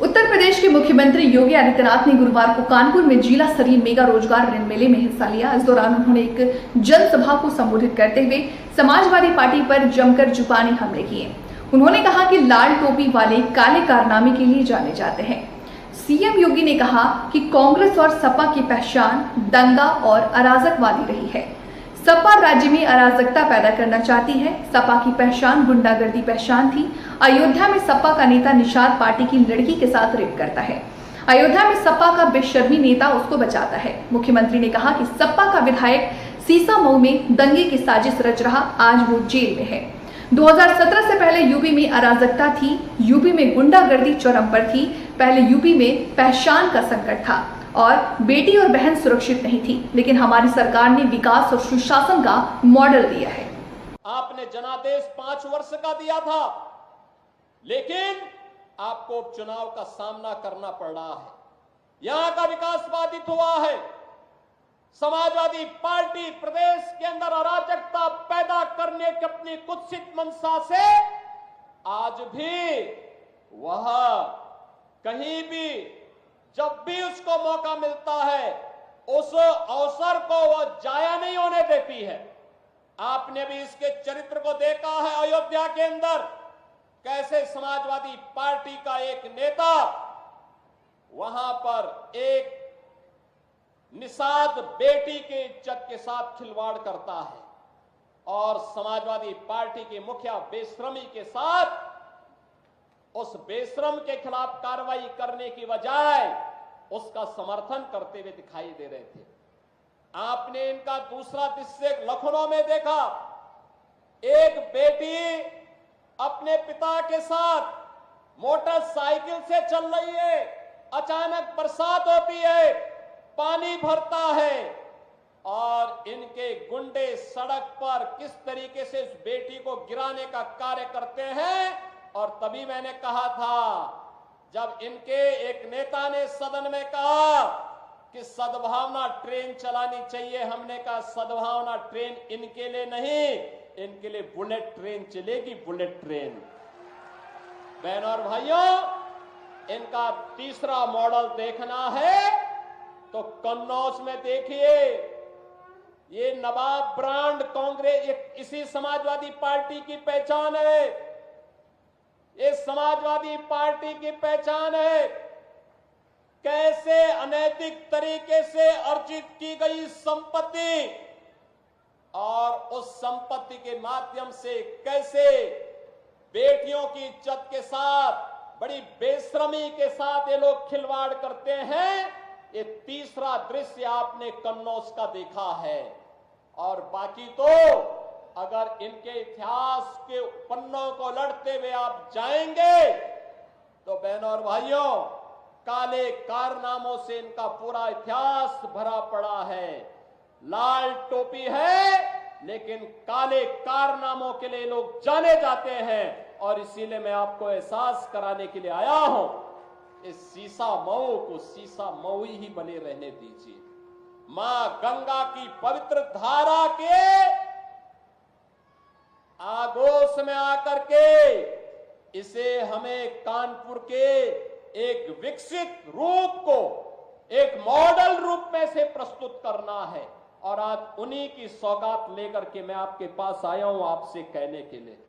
उत्तर प्रदेश के मुख्यमंत्री योगी आदित्यनाथ ने गुरुवार को कानपुर में जिला स्तरीय मेगा रोजगार ऋण मेले में हिस्सा लिया। इस दौरान उन्होंने एक जनसभा को संबोधित करते हुए समाजवादी पार्टी पर जमकर जुबानी हमले किए। उन्होंने कहा कि लाल टोपी वाले काले कारनामे के लिए जाने जाते हैं। सीएम योगी ने कहा कि कांग्रेस और सपा की पहचान दंगा और अराजकवादी रही है। सपा राज्य में अराजकता पैदा करना चाहती है। सपा की पहचान गुंडागर्दी पहचान थी। अयोध्या में सपा का नेता निषाद पार्टी की लड़की के साथ रेप करता है। अयोध्या में सपा का बेशर्मी नेता उसको बचाता है। मुख्यमंत्री ने कहा कि सपा का विधायक सीसामऊ में दंगे की साजिश रच रहा, आज वो जेल में है। 2017 से पहले यूपी में अराजकता थी। यूपी में गुंडागर्दी चरम पर थी। पहले यूपी में पहचान का संकट था और बेटी और बहन सुरक्षित नहीं थी, लेकिन हमारी सरकार ने विकास और सुशासन का मॉडल दिया है। आपने जनादेश 5 वर्ष का दिया था, लेकिन आपको उपचुनाव का सामना करना पड़ रहा है। यहां का विकास बाधित हुआ है। समाजवादी पार्टी प्रदेश के अंदर अराजकता पैदा करने की अपनी कुत्सित मंशा से आज भी वह कहीं भी जब भी उसको मौका मिलता है उस अवसर को वह जाया नहीं होने देती है। आपने भी इसके चरित्र को देखा है। अयोध्या के अंदर कैसे समाजवादी पार्टी का एक नेता वहां पर एक निषाद बेटी के इज्जत के साथ खिलवाड़ करता है और समाजवादी पार्टी के मुखिया बेशर्मी के साथ उस बेशरम के खिलाफ कार्रवाई करने की बजाय उसका समर्थन करते हुए दिखाई दे रहे थे। आपने इनका दूसरा दृश्य लखनऊ में देखा। एक बेटी अपने पिता के साथ मोटरसाइकिल से चल रही है। अचानक बरसात होती है, पानी भरता है और इनके गुंडे सड़क पर किस तरीके से इस बेटी को गिराने का कार्य करते हैं। और तभी मैंने कहा था, जब इनके एक नेता ने सदन में कहा कि सद्भावना ट्रेन चलानी चाहिए, हमने कहा सद्भावना ट्रेन इनके लिए नहीं, इनके लिए बुलेट ट्रेन चलेगी, बुलेट ट्रेन। बहनों और भाइयों, इनका तीसरा मॉडल देखना है तो कन्नौज में देखिए। ये नवाब ब्रांड कांग्रेस इसी समाजवादी पार्टी की पहचान है। ये समाजवादी पार्टी की पहचान है। कैसे अनैतिक तरीके से अर्जित की गई संपत्ति और उस संपत्ति के माध्यम से कैसे बेटियों की इज्जत के साथ बड़ी बेशर्मी के साथ ये लोग खिलवाड़ करते हैं। ये तीसरा दृश्य आपने कन्नौज का देखा है। और बाकी तो अगर इनके इतिहास के पन्नों को लड़ते हुए आप जाएंगे तो बहनों और भाइयों, काले कारनामों से इनका पूरा इतिहास भरा पड़ा है। लाल टोपी है, लेकिन काले कारनामों के लिए लोग जाने जाते हैं। और इसीलिए मैं आपको एहसास कराने के लिए आया हूं, इस सीसामऊ को सीसामऊ ही बने रहने दीजिए। मां गंगा की पवित्र धारा के आगोश में आकर के इसे हमें कानपुर के एक विकसित रूप को एक मॉडल रूप में से प्रस्तुत करना है। और आज उन्हीं की सौगात लेकर के मैं आपके पास आया हूं आपसे कहने के लिए।